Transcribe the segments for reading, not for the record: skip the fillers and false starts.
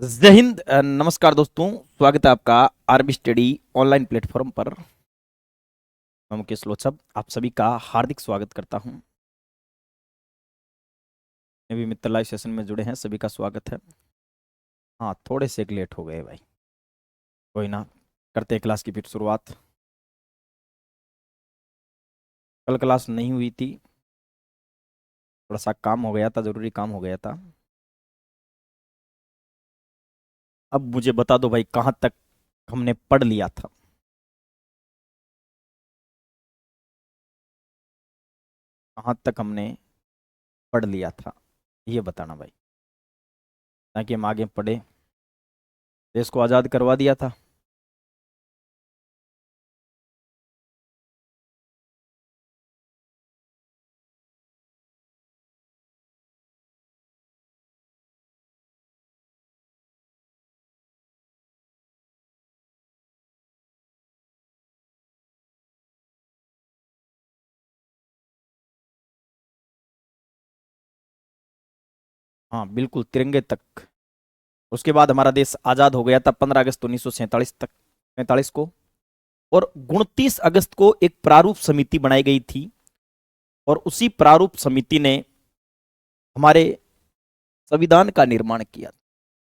जय हिंद। नमस्कार दोस्तों, स्वागत है आपका आरबी स्टडी ऑनलाइन प्लेटफॉर्म पर। मैं मुकेश लोचब आप सभी का हार्दिक स्वागत करता हूं। भी मित्र लाइव सेशन में जुड़े हैं, सभी का स्वागत है। हाँ, थोड़े से एक लेट हो गए भाई, कोई ना, करते हैं क्लास की फिर शुरुआत। कल क्लास नहीं हुई थी, थोड़ा सा काम हो गया था, ज़रूरी काम हो गया था। अब मुझे बता दो भाई, कहाँ तक हमने पढ़ लिया था। कहाँ तक हमने पढ़ लिया था ये बताना भाई, ताकि हम आगे पढ़े। देश को आज़ाद करवा दिया था। हाँ बिल्कुल, तिरंगे तक। उसके बाद हमारा देश आज़ाद हो गया था 15 अगस्त 1947 तक, 45 को। और 29 अगस्त को एक प्रारूप समिति बनाई गई थी, और उसी प्रारूप समिति ने हमारे संविधान का निर्माण किया।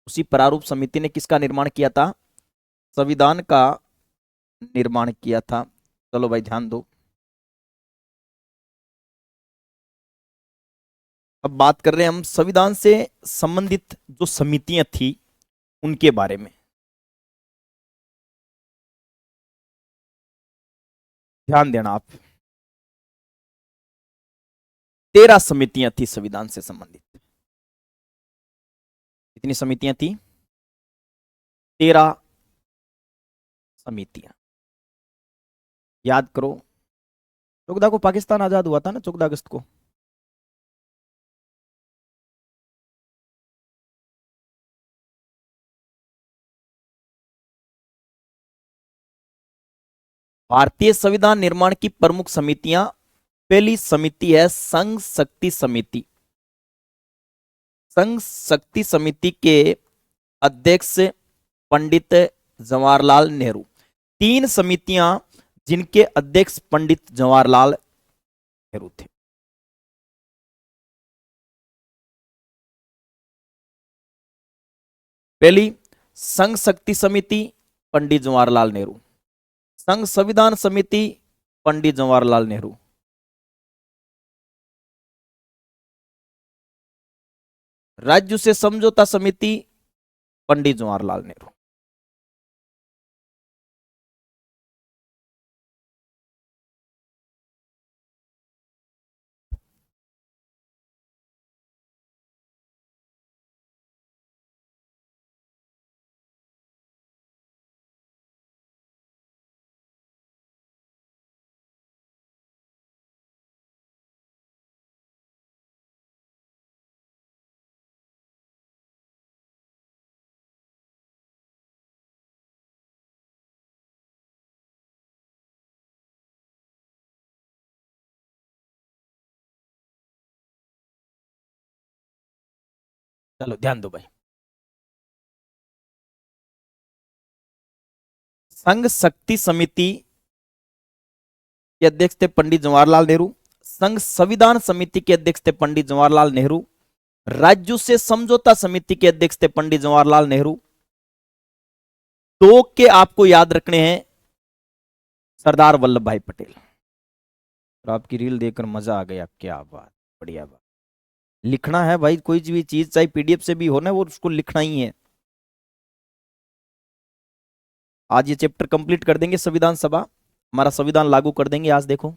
उसी प्रारूप समिति ने किसका निर्माण किया था? संविधान का निर्माण किया था। चलो भाई ध्यान दो। अब बात कर रहे हैं हम संविधान से संबंधित जो समितियां थी उनके बारे में। ध्यान देना आप। 13 समितियां थी संविधान से संबंधित। कितनी समितियां थी? 13 समितियां। याद करो, 14 को पाकिस्तान आजाद हुआ था ना, 14 अगस्त को। भारतीय संविधान निर्माण की प्रमुख समितियां। पहली समिति है संघ शक्ति समिति। संघ शक्ति समिति के अध्यक्ष पंडित जवाहरलाल नेहरू। 3 समितियां जिनके अध्यक्ष पंडित जवाहरलाल नेहरू थे। पहली संघ शक्ति समिति, पंडित जवाहरलाल नेहरू। संघ संविधान समिति, पंडित जवाहरलाल नेहरू। राज्य से समझौता समिति, पंडित जवाहरलाल नेहरू। चलो ध्यान दो भाई। संघ शक्ति समिति के अध्यक्ष थे पंडित जवाहरलाल नेहरू। संघ संविधान समिति के अध्यक्ष थे पंडित जवाहरलाल नेहरू। राज्यों से समझौता समिति के अध्यक्ष थे पंडित जवाहरलाल नेहरू। 2 के आपको याद रखने हैं, सरदार वल्लभ भाई पटेल। और आपकी रील देखकर मजा आ गया, क्या बात, बढ़िया बात। लिखना है भाई, कोई भी चीज चाहे पीडीएफ से भी हो ना, वो उसको लिखना ही है। आज ये चैप्टर कंप्लीट कर देंगे, संविधान सभा, हमारा संविधान लागू कर देंगे आज। देखो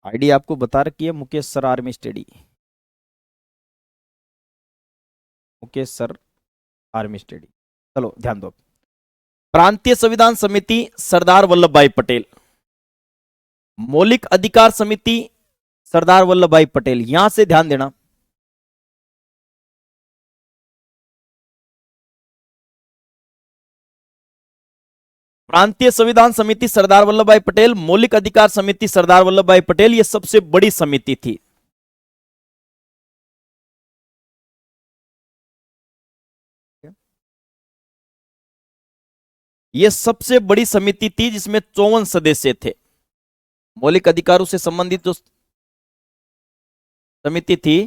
आईडी आपको बता रखी है, Mukesh sir army study. Mukesh sir army study. चलो ध्यान दो। प्रांतीय संविधान समिति, सरदार वल्लभ भाई पटेल। मौलिक अधिकार समिति, सरदार वल्लभ भाई पटेल। यहां से ध्यान देना। प्रांतीय संविधान समिति सरदार वल्लभ भाई पटेल, मौलिक अधिकार समिति सरदार वल्लभ भाई पटेल, यह सबसे बड़ी समिति थी। यह सबसे बड़ी समिति थी जिसमें 54 सदस्य थे। मौलिक अधिकारों से संबंधित जो समिति थी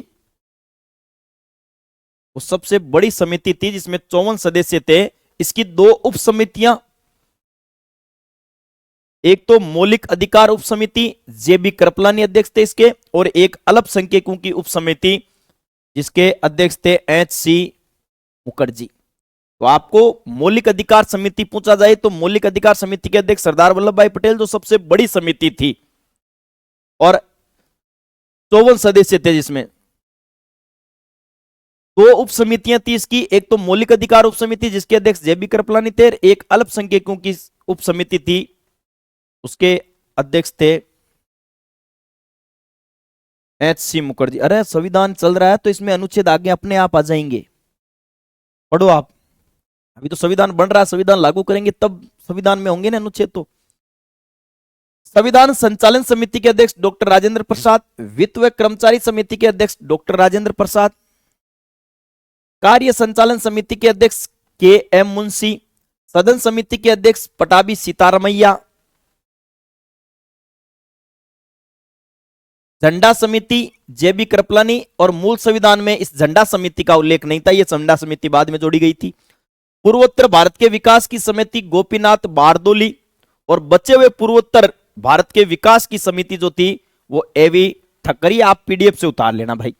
वो सबसे बड़ी समिति थी जिसमें 54 सदस्य थे। इसकी दो उप समितियां, एक तो मौलिक अधिकार उप समिति, जेबी कृपलानी अध्यक्ष थे इसके, और एक अल्पसंख्यकों की उप समिति जिसके अध्यक्ष थे एच.सी. मुखर्जी। तो आपको मौलिक अधिकार समिति पूछा जाए तो मौलिक अधिकार समिति के अध्यक्ष सरदार वल्लभ भाई पटेल, जो सबसे बड़ी समिति थी, और 54 सदस्य थे जिसमें दो उप समितियां थी इसकी। एक तो मौलिक अधिकार उप समिति जिसके अध्यक्ष जेबी कृपलानी थे, एक अल्पसंख्यकों की उप समिति थी, उसके अध्यक्ष थे एच.सी. मुखर्जी। अरे संविधान चल रहा है तो इसमें अनुच्छेद आगे अपने आप आ जाएंगे, पढ़ो आप। अभी तो संविधान बन रहा है, संविधान लागू करेंगे तब संविधान में होंगे ना अनुच्छेद। तो संविधान संचालन समिति के अध्यक्ष डॉक्टर राजेंद्र प्रसाद, वित्त व कर्मचारी समिति के अध्यक्ष डॉक्टर राजेंद्र प्रसाद, कार्य संचालन समिति के अध्यक्ष के.एम. मुंशी, सदन समिति के अध्यक्ष पटाभी सीतारमैया, झंडा समिति जेबी कृपलानी, और मूल संविधान में इस झंडा समिति का उल्लेख नहीं था, यह झंडा समिति बाद में जोड़ी गई थी। पूर्वोत्तर भारत के विकास की समिति गोपीनाथ बारदोली, और बचे हुए पूर्वोत्तर भारत के विकास की समिति जो थी वो ए.वी. ठक्करी। आप पीडीएफ से उतार लेना भाई।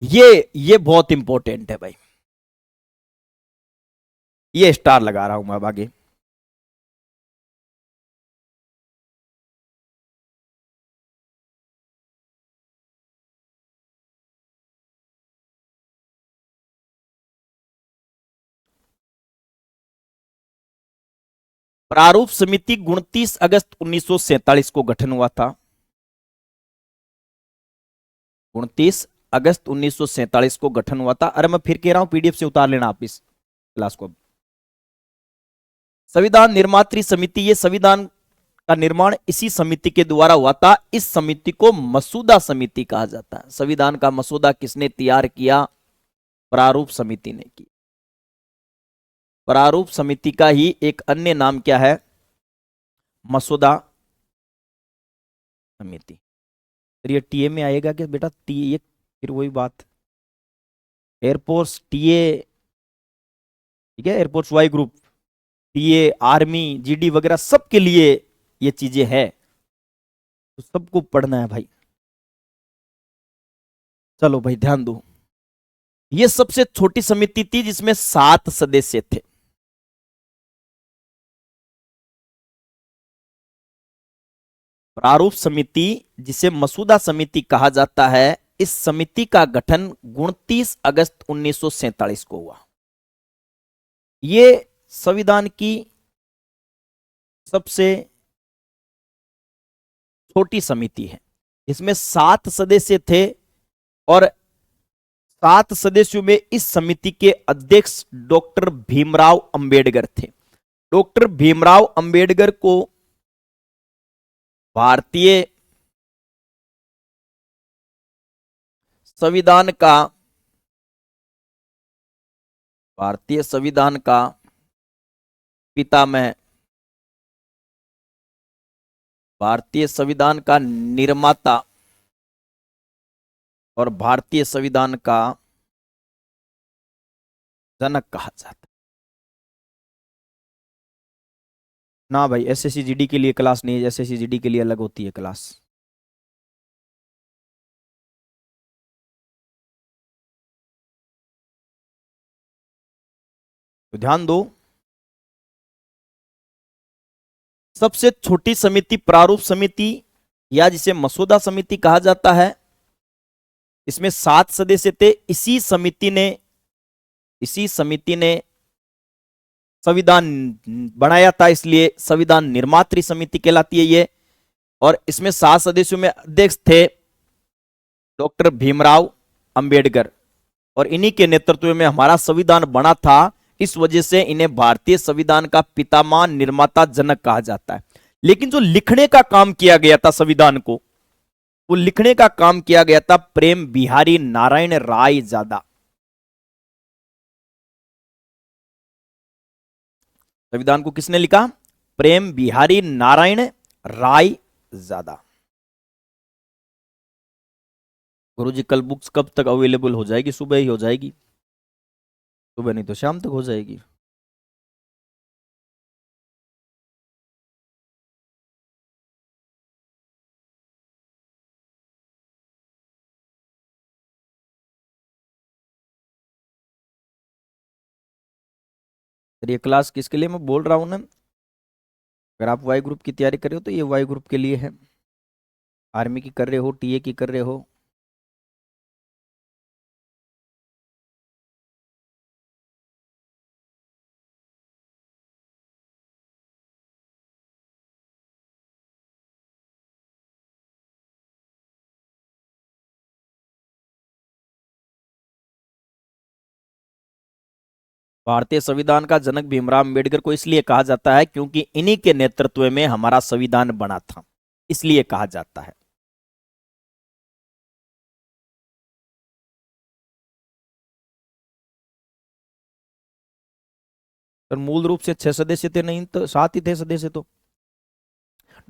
ये बहुत इंपॉर्टेंट है भाई, ये स्टार लगा रहा हूं मैं अब आगे। प्रारूप समिति 29 अगस्त 1947 को गठन हुआ था। 29 अगस्त 1947 को गठन हुआ था। अरे मैं फिर कह रहा हूं पीडीएफ से उतार लेना आप इस क्लास को। संविधान निर्मात्री समिति, ये संविधान का निर्माण इसी समिति के द्वारा हुआ था। इस समिति को मसूदा समिति कहा जाता है। संविधान का मसूदा किसने तैयार किया? प्रारूप समिति ने की। प्रारूप समिति का ही एक अन्य नाम क्या है? मसूदा समिति। फिर ये टीए में आएगा कि बेटा टीए, फिर वही बात, एयरफोर्स टीए, ठीक है, air force Y group, TA, army, GD वगैरह सबके लिए ये चीजें है, तो सबको पढ़ना है भाई। चलो भाई ध्यान दो। ये सबसे छोटी समिति थी जिसमें 7 सदस्य थे। प्रारूप समिति जिसे मसूदा समिति कहा जाता है, इस समिति का गठन 29 अगस्त 1947 को हुआ। ये संविधान की सबसे छोटी समिति है। इसमें 7 सदस्य थे और 7 सदस्यों में इस समिति के अध्यक्ष डॉक्टर भीमराव अंबेडकर थे। डॉक्टर भीमराव अंबेडकर को भारतीय संविधान का पितामह, भारतीय संविधान का निर्माता और भारतीय संविधान का जनक कहा जाता है। ना भाई एसएससी जीडी के लिए क्लास नहीं है, एसएससी जीडी के लिए अलग होती है क्लास। तो ध्यान दो, सबसे छोटी समिति प्रारूप समिति या जिसे मसूदा समिति कहा जाता है, इसमें 7 सदस्य थे। इसी समिति ने संविधान बनाया था, इसलिए संविधान निर्मात्री समिति कहलाती है ये। और इसमें 7 सदस्यों में अध्यक्ष थे डॉक्टर भीमराव अंबेडकर, और इन्हीं के नेतृत्व में हमारा संविधान बना था। इस वजह से इन्हें भारतीय संविधान का पितामह, निर्माता, जनक कहा जाता है। लेकिन जो लिखने का काम किया गया था संविधान को, वो लिखने का काम किया गया था प्रेम बिहारी नारायण राय ज्यादा। संविधान को किसने लिखा? प्रेम बिहारी नारायण राय ज़ादा। गुरुजी कल बुक्स कब तक अवेलेबल हो जाएगी? सुबह ही हो जाएगी, सुबह नहीं तो शाम तक हो जाएगी। ये क्लास किसके लिए मैं बोल रहा हूँ ना, अगर आप वाई ग्रुप की तैयारी कर रहे हो तो ये वाई ग्रुप के लिए है। आर्मी की कर रहे हो, टीए की कर रहे हो, भारतीय संविधान का जनक भीमराव अम्बेडकर को इसलिए कहा जाता है क्योंकि इन्हीं के नेतृत्व में हमारा संविधान बना था, इसलिए कहा जाता है। पर मूल रूप से 6 सदस्य थे, नहीं तो 7 ही थे सदस्य तो।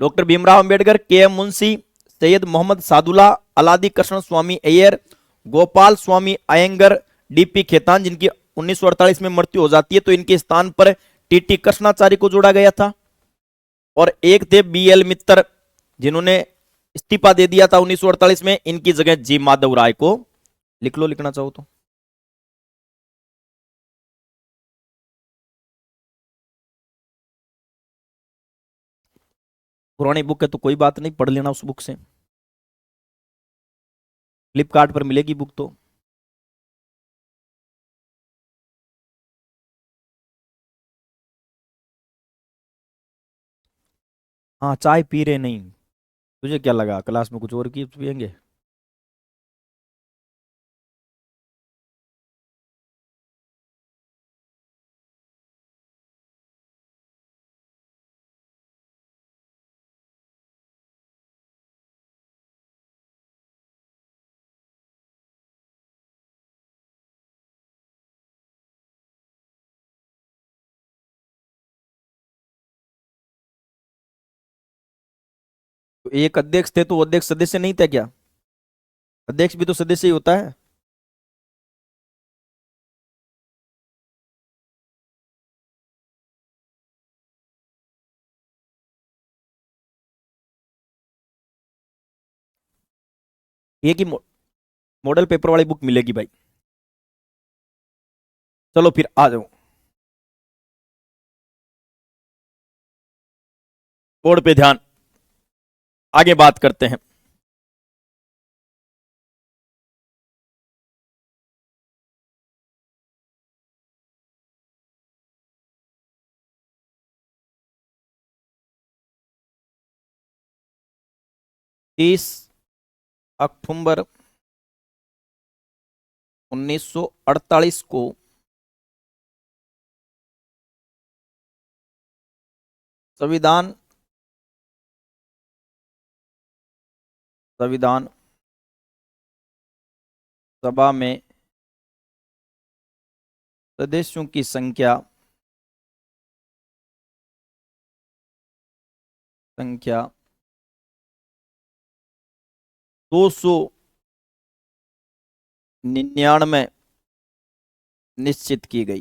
डॉक्टर भीमराव अंबेडकर, के एम मुंशी, सैयद मोहम्मद सादुल्ला, अलादी कृष्ण स्वामी अय्यर, गोपाल स्वामी अयंगर, डीपी खेतान, जिनकी 1948 में मृत्यु हो जाती है तो इनके स्थान पर टीटी कृष्णाचार्य को जोड़ा गया था। और एक थे बी एल मित्तर, जिन्होंने इस्तीफा दे दिया था 1948 में, इनकी जगह जी माधव राय को लिख लो, लिखना चाहो तो। पुरानी बुक है तो कोई बात नहीं, पढ़ लेना उस बुक से, फ्लिपकार्ट पर मिलेगी बुक तो। हाँ, चाय पी रहे नहीं, तुझे क्या लगा क्लास में कुछ और की पियेंगे? तो एक अध्यक्ष थे तो वो अध्यक्ष सदस्य नहीं थे क्या? अध्यक्ष भी तो सदस्य ही होता है। एक ही मॉडल पेपर वाली बुक मिलेगी भाई। चलो फिर आ जाओ, बोर्ड पे ध्यान, आगे बात करते हैं। 30 अक्टूबर 1948 को संविधान संविधान सभा में सदस्यों की संख्या 299 निश्चित की गई।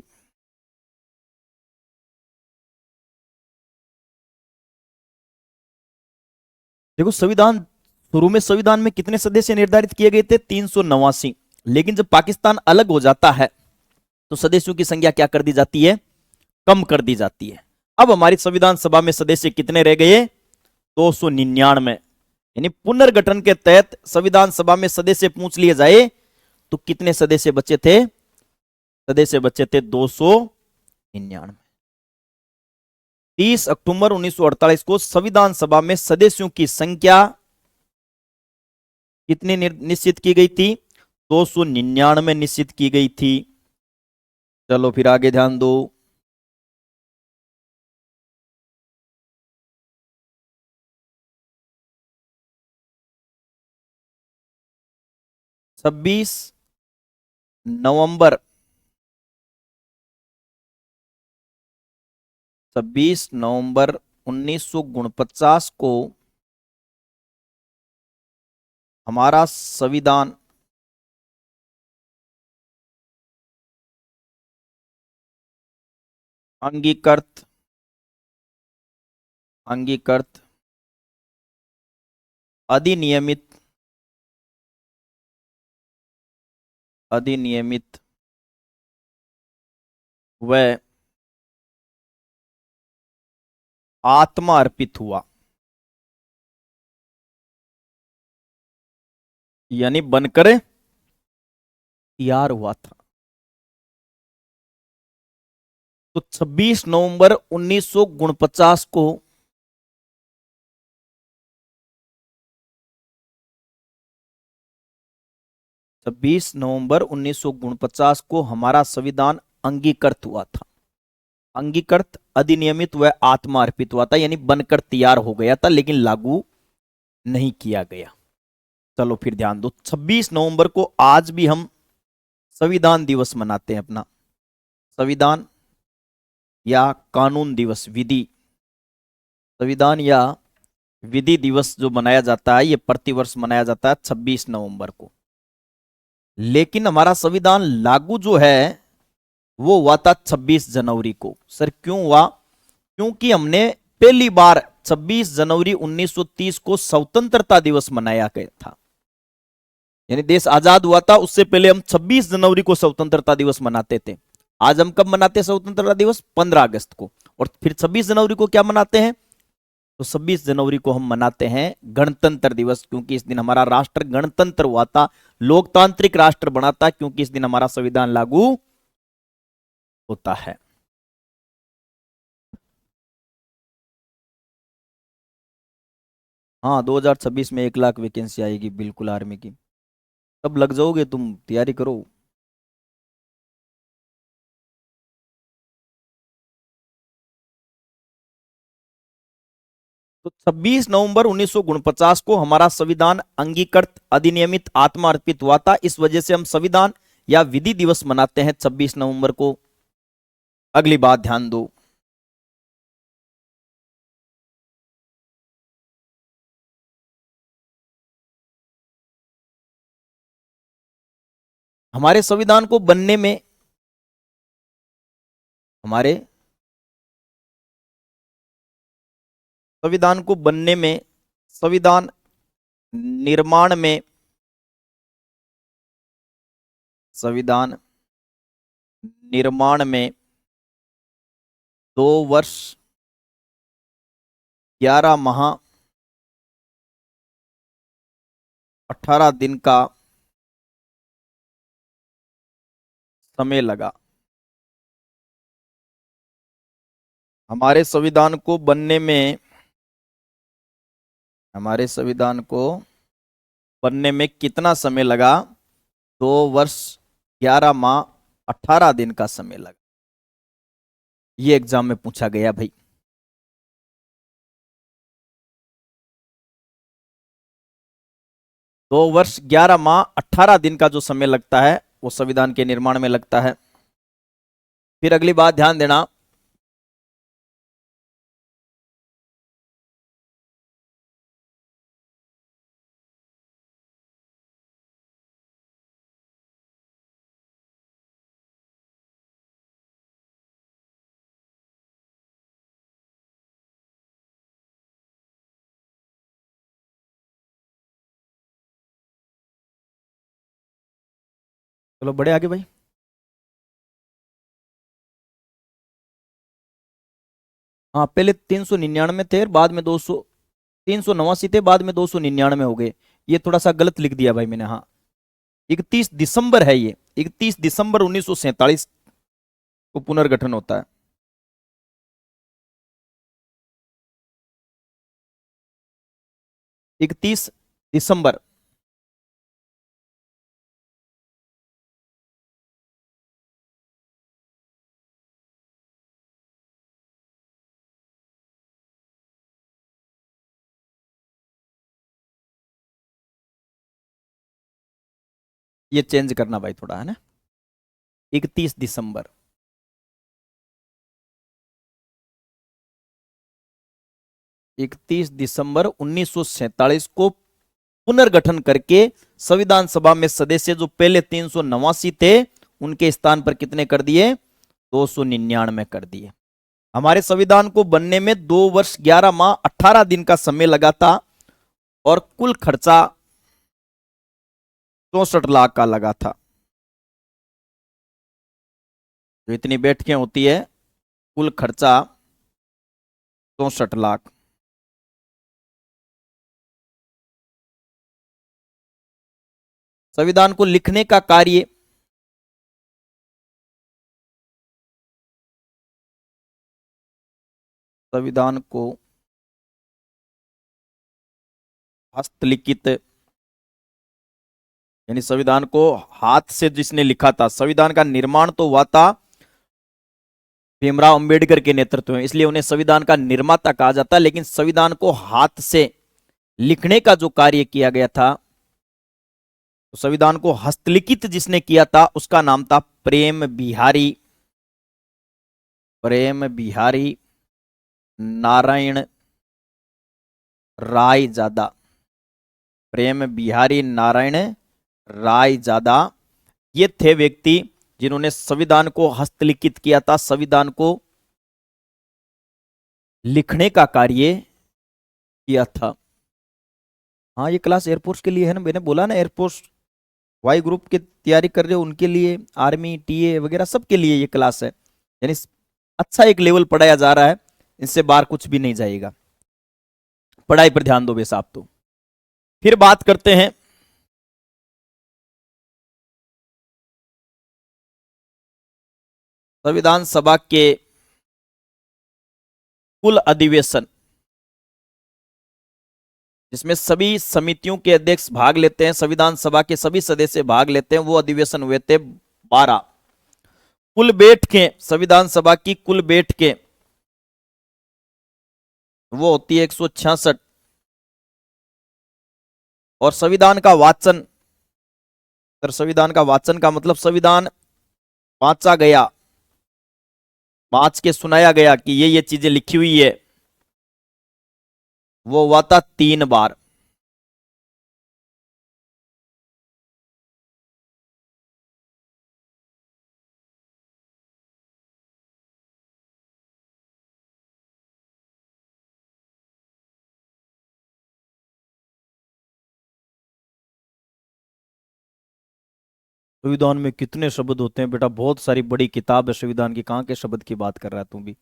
देखो, संविधान शुरू में संविधान में कितने सदस्य निर्धारित किए गए थे? 389। लेकिन जब पाकिस्तान अलग हो जाता है तो सदस्यों की संख्या क्या कर दी जाती है? कम कर दी जाती है। अब हमारी संविधान सभा में सदस्य कितने रह गए? 299। यानी पुनर्गठन के तहत संविधान सभा में सदस्य पूछ लिए जाए तो कितने सदस्य बचे थे? सदस्य बचे थे 299। 30 अक्टूबर 1948 को संविधान सभा में सदस्यों की संख्या कितनी निश्चित की गई थी? 299 निश्चित की गई थी। चलो फिर आगे ध्यान दो। छब्बीस नवंबर 26 नवंबर 1949 को हमारा संविधान अंगीकृत अंगीकृत अधिनियमित अधिनियमित व आत्मा अर्पित हुआ। यानी बनकर तैयार हुआ था। तो 26 नवंबर 1949 को 26 नवंबर 1949 को हमारा संविधान अंगीकृत हुआ था। अंगीकृत अधिनियमित व आत्मा अर्पित हुआ था, यानी बनकर तैयार हो गया था लेकिन लागू नहीं किया गया। चलो फिर ध्यान दो, 26 नवंबर को आज भी हम संविधान दिवस मनाते हैं अपना। संविधान या कानून दिवस, विधि, संविधान या विधि दिवस जो मनाया जाता है, ये प्रतिवर्ष मनाया जाता है 26 नवंबर को। लेकिन हमारा संविधान लागू जो है वो हुआ था 26 जनवरी को। सर क्यों हुआ? क्योंकि हमने पहली बार 26 जनवरी 1930 को स्वतंत्रता दिवस मनाया गया था। यानी देश आजाद हुआ था, उससे पहले हम 26 जनवरी को स्वतंत्रता दिवस मनाते थे। आज हम कब मनाते हैं स्वतंत्रता दिवस? 15 अगस्त को। और फिर 26 जनवरी को क्या मनाते हैं? तो 26 जनवरी को हम मनाते हैं गणतंत्र दिवस, क्योंकि इस दिन हमारा राष्ट्र गणतंत्र हुआ था, लोकतांत्रिक राष्ट्र बना था, क्योंकि इस दिन हमारा संविधान लागू होता है। हाँ, 2026 में 1 लाख वैकेंसी आएगी बिल्कुल आर्मी की। तब लग जाओगे तुम, तैयारी करो। तो 26 नवंबर 1949 को हमारा संविधान अंगीकृत अधिनियमित आत्मा अर्पित हुआ था। इस वजह से हम संविधान या विधि दिवस मनाते हैं 26 नवंबर को। अगली बात ध्यान दो, हमारे संविधान को बनने में, हमारे संविधान को बनने में, संविधान निर्माण में, संविधान निर्माण में 2 वर्ष 11 माह 18 दिन का समय लगा। हमारे संविधान को बनने में, हमारे संविधान को बनने में कितना समय लगा? 2 वर्ष 11 माह 18 दिन का समय लगा। ये एग्जाम में पूछा गया भाई। दो वर्ष 11 माह 18 दिन का जो समय लगता है वो संविधान के निर्माण में लगता है। फिर अगली बात ध्यान देना, चलो बड़े आगे भाई। हाँ, पहले 399 थे, बाद में 200, 389 थे, बाद में 299 हो गए। ये थोड़ा सा गलत लिख दिया भाई मैंने। हाँ, 31 दिसंबर है ये, 31 दिसंबर 1947 को पुनर्गठन होता है। 31 दिसंबर। ये चेंज करना भाई थोड़ा, है ना? 31 दिसंबर। 31 दिसंबर 1947 को पुनर्गठन करके संविधान सभा में सदस्य जो पहले 389 थे उनके स्थान पर कितने कर दिए? 299 कर दिए। हमारे संविधान को बनने में 2 वर्ष 11 माह 18 दिन का समय लगा था और कुल खर्चा 64 लाख का लगा था। जो इतनी बैठकें होती है, कुल खर्चा 64 लाख। संविधान को लिखने का कार्य संविधान को हस्तलिखित यानी संविधान को हाथ से जिसने लिखा था, संविधान का निर्माण तो हुआ था भीमराव अंबेडकर के नेतृत्व में, इसलिए उन्हें संविधान का निर्माता कहा जाता है। लेकिन संविधान को हाथ से लिखने का जो कार्य किया गया था, तो संविधान को हस्तलिखित जिसने किया था उसका नाम था प्रेम बिहारी नारायण रायजादा। प्रेम बिहारी नारायण रायजादा ये थे व्यक्ति जिन्होंने संविधान को हस्तलिखित किया था, संविधान को लिखने का कार्य किया था। हाँ, ये क्लास एयरफोर्स के लिए है ना, मैंने बोला ना एयरफोर्स वाई ग्रुप की तैयारी कर रहे हो उनके लिए, आर्मी टीए वगैरह सबके लिए ये क्लास है। यानी अच्छा एक लेवल पढ़ाया जा रहा है, इससे बाहर कुछ भी नहीं जाएगा। पढ़ाई पर ध्यान दो बे साहब। तो फिर बात करते हैं संविधान सभा के कुल अधिवेशन, जिसमें सभी समितियों के अध्यक्ष भाग लेते हैं, संविधान सभा के सभी सदस्य भाग लेते हैं, वो अधिवेशन हुए थे 12। कुल बैठकें संविधान सभा की कुल बैठकें वो होती है 166। और संविधान का वाचन, संविधान का वाचन का मतलब संविधान वाचा गया, वाच के सुनाया गया कि ये चीजें लिखी हुई है, वो हुआ था 3 बार। संविधान में कितने शब्द होते हैं बेटा? बहुत सारी बड़ी किताब है संविधान की, कहाँ के शब्द की बात कर रहा है तू भी?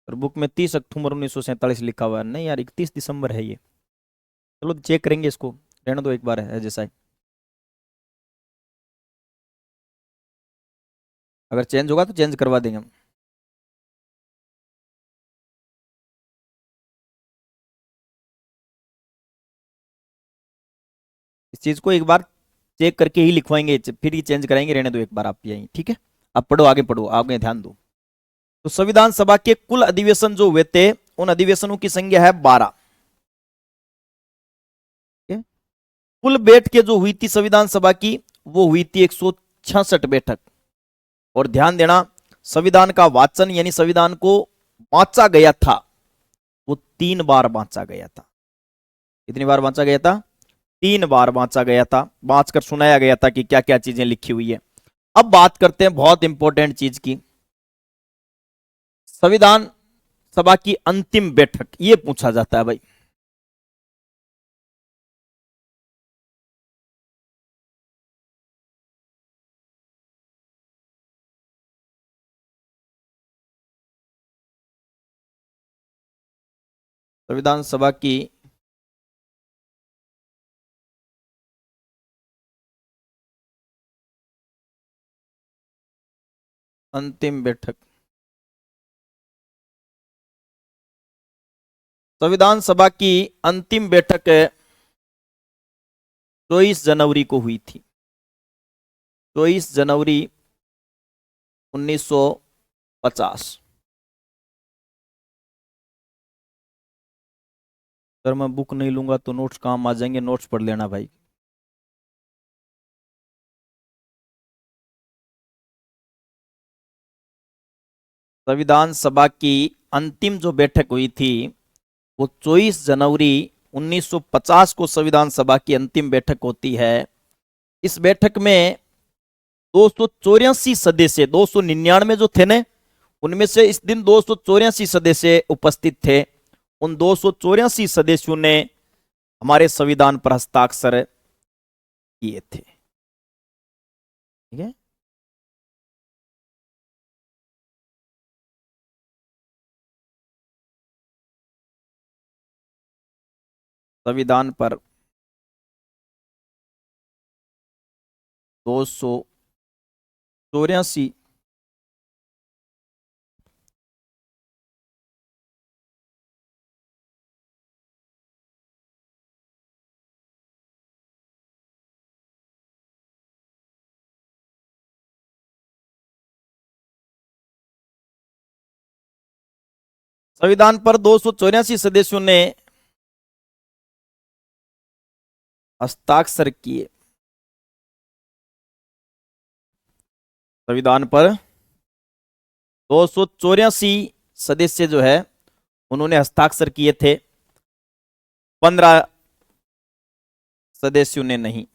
और बुक में 30 अक्टूबर 1947 लिखा हुआ है। नहीं यार, 31 दिसंबर है ये। चलो चेक करेंगे इसको, रहने दो एक बार है जैसा है। अगर चेंज होगा तो चेंज करवा देंगे हम। इस चीज को एक बार चेक करके ही लिखवाएंगे, फिर ही चेंज कराएंगे। रहने दो एक बार आप यहीं, ठीक है? अब पढ़ो, आगे पढ़ो, आगे ध्यान दो। तो संविधान सभा के कुल अधिवेशन जो हुए थे, उन अधिवेशनों की संख्या है 12। कुल बैठकें जो हुई थी संविधान सभा की, वो हुई थी 166 बैठक। और ध्यान देना, संविधान का वाचन यानी संविधान को बांचा गया था, वो 3 बार बांचा गया था। कितनी बार बांचा गया था? 3 बार बांचा गया था, बांच कर सुनाया गया था कि क्या क्या चीजें लिखी हुई है। अब बात करते हैं बहुत इंपॉर्टेंट चीज की, संविधान सभा की अंतिम बैठक। ये पूछा जाता है भाई, संविधान सभा की अंतिम बैठक। संविधान सभा की अंतिम बैठक 24 जनवरी को हुई थी। 24 जनवरी 1950। अगर मैं बुक नहीं लूंगा तो नोट्स काम आ जाएंगे, नोट्स पढ़ लेना भाई। संविधान सभा की अंतिम जो बैठक हुई थी वो 24 जनवरी 1950 को संविधान सभा की अंतिम बैठक होती है। इस बैठक में 284 सदस्य, 299 जो थे ना, उनमें से इस दिन 284 सदस्य उपस्थित थे। उन 284 सदस्यों ने हमारे संविधान पर हस्ताक्षर किए थे। ठीक है। संविधान पर 284 संविधान पर 284 सदस्यों ने हस्ताक्षर किए। संविधान पर 284 सदस्य जो है उन्होंने हस्ताक्षर किए थे, 15 सदस्यों ने नहीं।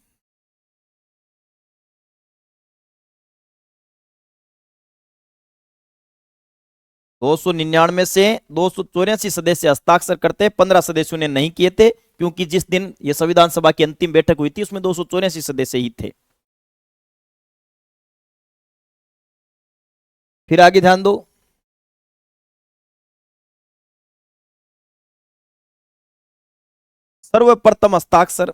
दो सौ 99 से 284 सदस्य हस्ताक्षर करते, 15 सदस्यों ने नहीं किए थे, क्योंकि जिस दिन यह संविधान सभा की अंतिम बैठक हुई थी उसमें 284 सदस्य ही थे। फिर आगे ध्यान दो, सर्वप्रथम हस्ताक्षर,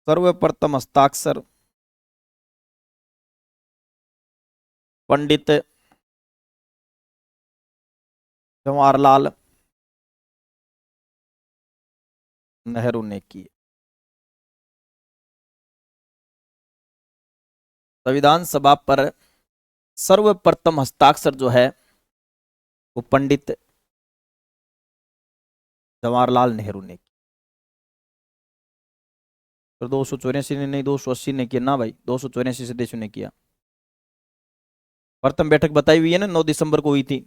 सर्वप्रथम हस्ताक्षर पंडित जवाहरलाल नेहरू ने किए। संविधान सभा पर सर्वप्रथम हस्ताक्षर जो है वो पंडित जवाहरलाल नेहरू ने किया। तो 284 ने नहीं, 280 ने किया ना भाई, 284 सदस्यों ने किया। प्रथम बैठक बताई हुई है ना, 9 दिसंबर को हुई थी।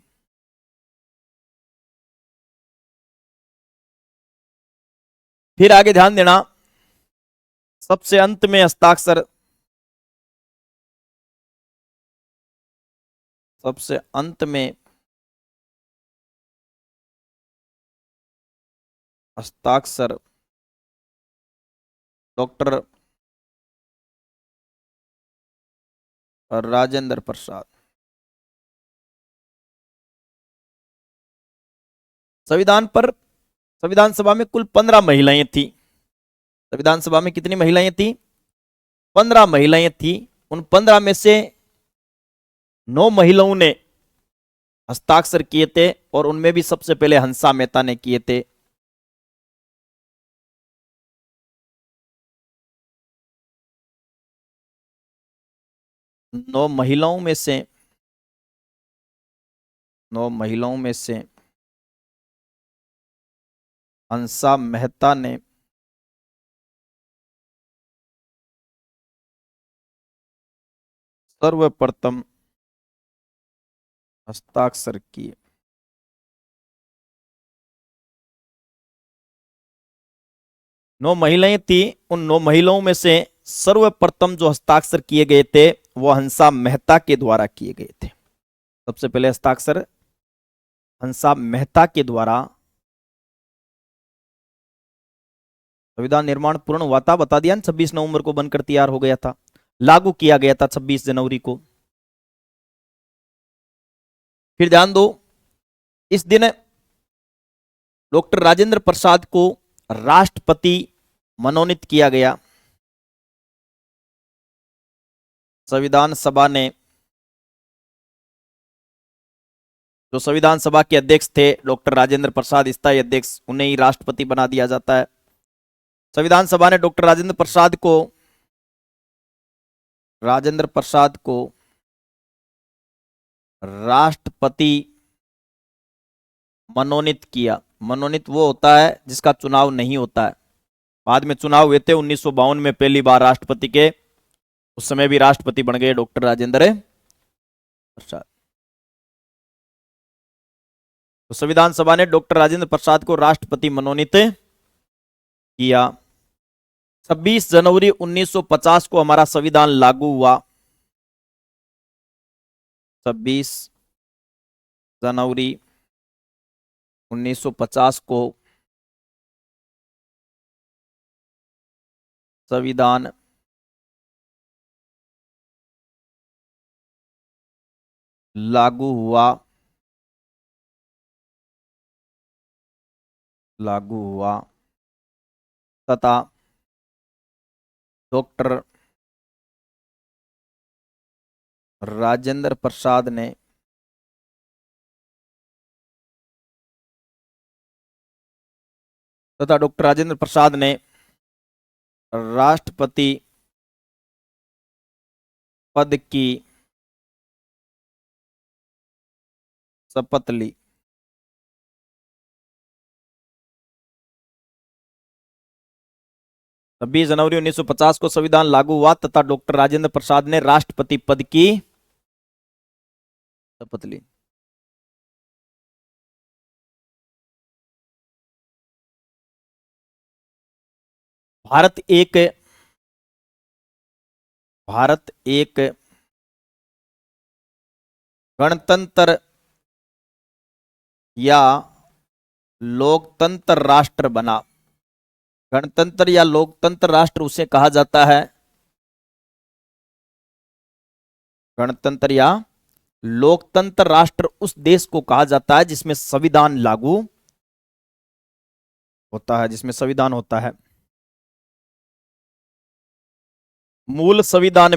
फिर आगे ध्यान देना, सबसे अंत में हस्ताक्षर, सबसे अंत में हस्ताक्षर डॉक्टर राजेंद्र प्रसाद। संविधान पर, संविधान सभा में कुल 15 महिलाएं थी। संविधान सभा में कितनी महिलाएं थी? 15 महिलाएं थी। उन 15 में से 9 महिलाओं ने हस्ताक्षर किए थे, और उनमें भी सबसे पहले हंसा मेहता ने किए थे। नौ महिलाओं में से 9 महिलाओं में से हंसा मेहता ने सर्वप्रथम हस्ताक्षर किए। नौ महिलाएं थी, उन 9 महिलाओं में से सर्वप्रथम जो हस्ताक्षर किए गए थे वो हंसा मेहता के द्वारा किए गए थे। सबसे पहले हस्ताक्षर हंसा मेहता के द्वारा। संविधान निर्माण पूर्ण हुआ था, बता दिया ना, 26 नवंबर को बनकर तैयार हो गया था, लागू किया गया था 26 जनवरी को। फिर ध्यान दो, इस दिन डॉक्टर राजेंद्र प्रसाद को राष्ट्रपति मनोनीत किया गया। संविधान सभा ने, जो संविधान सभा के अध्यक्ष थे डॉक्टर राजेंद्र प्रसाद, स्थायी अध्यक्ष, उन्हें ही राष्ट्रपति बना दिया जाता है। संविधान सभा ने डॉक्टर राजेंद्र प्रसाद को राष्ट्रपति मनोनीत किया। मनोनीत वो होता है जिसका चुनाव नहीं होता है। बाद में चुनाव हुए थे 1952 में पहली बार राष्ट्रपति के, उस समय भी राष्ट्रपति बन गए डॉक्टर राजेंद्र प्रसाद। तो संविधान सभा ने डॉक्टर राजेंद्र प्रसाद को राष्ट्रपति मनोनीत किया। 26 जनवरी 1950 को हमारा संविधान लागू हुआ। 26 जनवरी 1950 को संविधान लागू हुआ। तथा डॉक्टर राजेंद्र प्रसाद ने राष्ट्रपति पद की शपथ ली। 26 जनवरी 1950 को संविधान लागू हुआ तथा डॉक्टर राजेंद्र प्रसाद ने राष्ट्रपति पद की शपथ ली। भारत एक गणतंत्र या लोकतंत्र राष्ट्र बना। गणतंत्र या लोकतंत्र राष्ट्र उसे कहा जाता है। गणतंत्र या लोकतंत्र राष्ट्र उस देश को कहा जाता है जिसमें संविधान लागू होता है, जिसमें संविधान होता है। मूल संविधान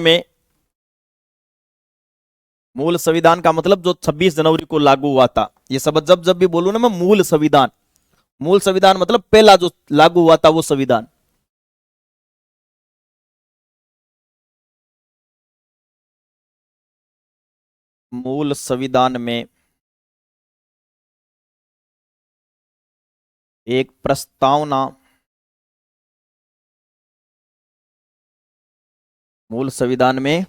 का मतलब जो 26 जनवरी को लागू हुआ था, ये सब जब जब भी बोलूं ना मैं मूल संविधान मतलब पहला जो लागू हुआ था वो संविधान। मूल संविधान में एक प्रस्तावना, मूल संविधान में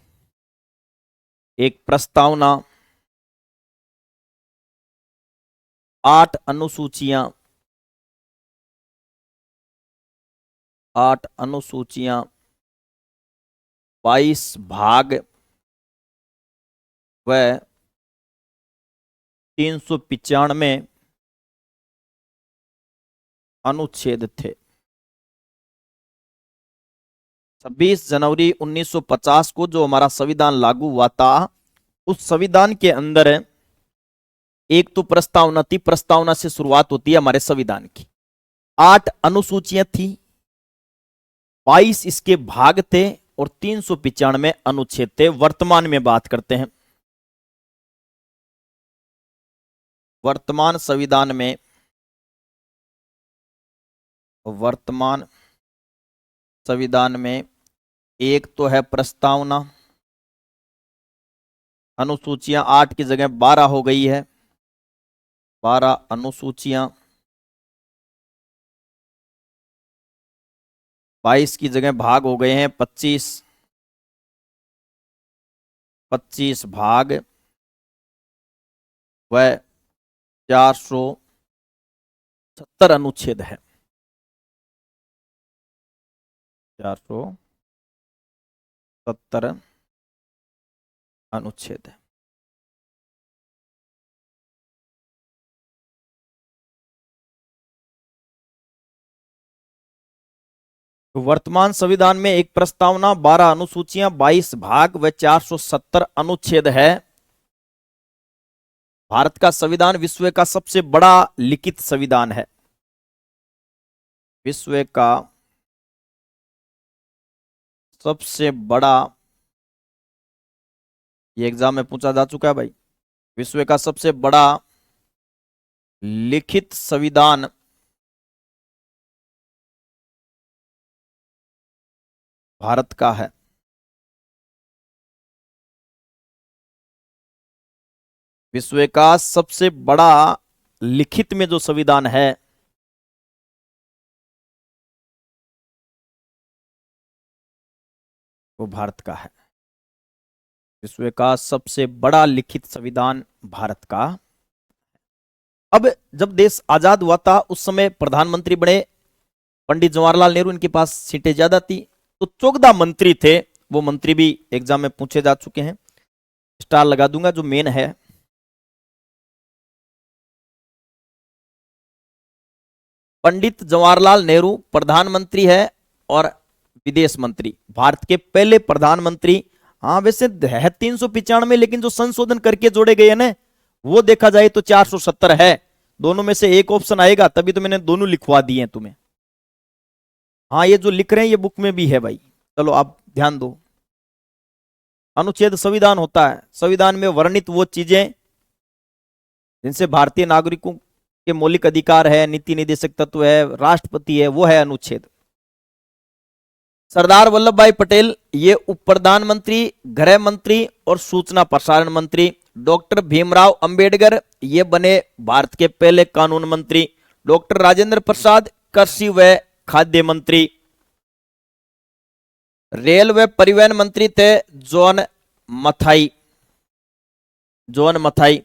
एक प्रस्तावना, 8 अनुसूचियां, 22 भाग व 395 अनुच्छेद थे। 26 जनवरी 1950 को जो हमारा संविधान लागू हुआ था, उस संविधान के अंदर एक तो प्रस्तावना थी, प्रस्तावना से शुरुआत होती है हमारे संविधान की। 8 अनुसूचियां थी, 22 इसके भाग थे और 395 अनुच्छेद थे। वर्तमान में बात करते हैं। वर्तमान संविधान में एक तो है प्रस्तावना, अनुसूचियां 8 की जगह 12 हो गई है, 12 अनुसूचियां, 22 की जगह भाग हो गए हैं 25 भाग व 470 अनुच्छेद है। 470 अनुच्छेद है। तो वर्तमान संविधान में एक प्रस्तावना, 12 अनुसूचियां, 22 भाग व 470 अनुच्छेद है। भारत का संविधान विश्व का सबसे बड़ा लिखित संविधान है। विश्व का सबसे बड़ा, ये एग्जाम में पूछा जा चुका है भाई, विश्व का सबसे बड़ा लिखित संविधान भारत का है। विश्व का सबसे बड़ा लिखित में जो संविधान है वो भारत का है। विश्व का सबसे बड़ा लिखित संविधान भारत का अब जब देश आजाद हुआ था उस समय प्रधानमंत्री बने पंडित जवाहरलाल नेहरू, इनके पास सीटें ज्यादा थी, तो 14 मंत्री थे। वो मंत्री भी एग्जाम में पूछे जा चुके हैं, स्टार लगा दूंगा जो मेन है। पंडित जवाहरलाल नेहरू प्रधानमंत्री है और विदेश मंत्री, भारत के पहले प्रधानमंत्री। हाँ वैसे है 395, लेकिन जो संशोधन करके जोड़े गए हैं ना, वो देखा जाए तो 470 है। दोनों में से एक ऑप्शन आएगा, तभी तो मैंने दोनों लिखवा दिए हैं तुम्हें। हाँ ये जो लिख रहे हैं ये बुक में भी है भाई, चलो आप ध्यान दो। अनुच्छेद संविधान होता है, संविधान में वर्णित वो चीजें जिनसे भारतीय नागरिकों के मौलिक अधिकार है, नीति निर्देशक तत्व है, राष्ट्रपति है, वो है अनुच्छेद। सरदार वल्लभ भाई पटेल ये उप प्रधानमंत्री, गृह मंत्री और सूचना प्रसारण मंत्री। डॉक्टर भीमराव अंबेडकर ये बने भारत के पहले कानून मंत्री। डॉक्टर राजेंद्र प्रसाद कृषि व खाद्य मंत्री। रेल व परिवहन मंत्री थे जॉन मथाई, जॉन मथाई।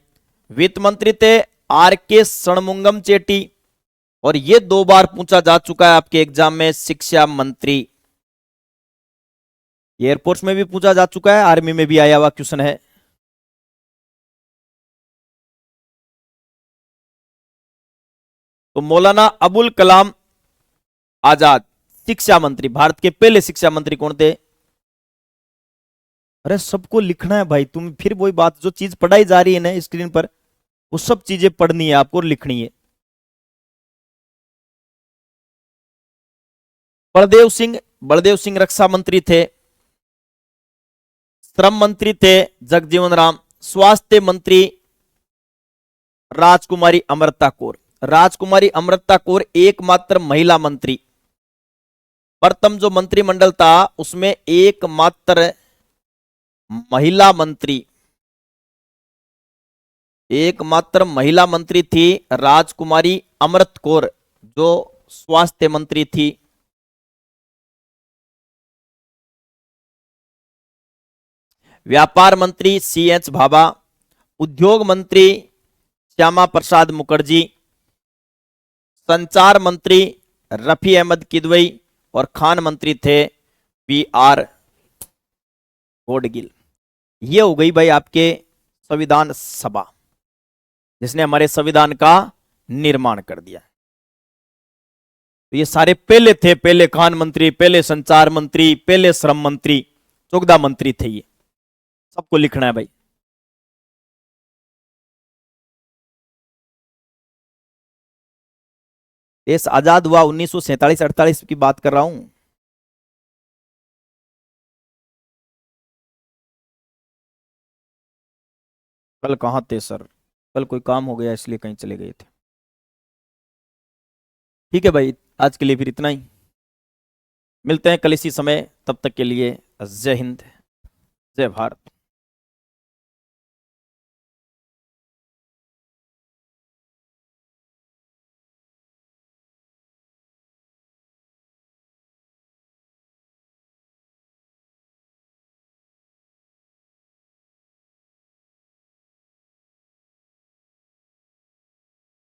वित्त मंत्री थे आर के षणमुगम चेट्टी, और ये 2 बार पूछा जा चुका है आपके एग्जाम में। शिक्षा मंत्री एयरफोर्स में भी पूछा जा चुका है, आर्मी में भी आया हुआ क्वेश्चन है। तो मौलाना अबुल कलाम आजाद शिक्षा मंत्री, भारत के पहले शिक्षा मंत्री कौन थे? अरे सबको लिखना है भाई, तुम फिर वही बात, जो चीज पढ़ाई जा रही है ना स्क्रीन पर, वो सब चीजें पढ़नी है आपको और लिखनी है। बलदेव सिंह रक्षा मंत्री थे। श्रम मंत्री थे जगजीवन राम। स्वास्थ्य मंत्री राजकुमारी अमृता कौर। राजकुमारी अमृता कौर एकमात्र महिला मंत्री। प्रथम जो मंत्रिमंडल था उसमें एकमात्र महिला मंत्री, एकमात्र महिला मंत्री थी राजकुमारी अमृत कौर, जो स्वास्थ्य मंत्री थी। व्यापार मंत्री CH भाभा। उद्योग मंत्री श्यामा प्रसाद मुखर्जी। संचार मंत्री रफी अहमद किदवई, और खान मंत्री थे BR गोडगिल। ये हो गई भाई आपके संविधान सभा, जिसने हमारे संविधान का निर्माण कर दिया। तो ये सारे पहले थे, पहले खान मंत्री, पहले संचार मंत्री, पहले श्रम मंत्री, 14 मंत्री थे ये, सबको लिखना है भाई। देश आजाद हुआ 1947-48 की बात कर रहा हूं। कल कहां थे सर? कल कोई काम हो गया इसलिए कहीं चले गए थे। ठीक है भाई, आज के लिए फिर इतना ही, मिलते हैं कल इसी समय। तब तक के लिए जय हिंद, जय भारत।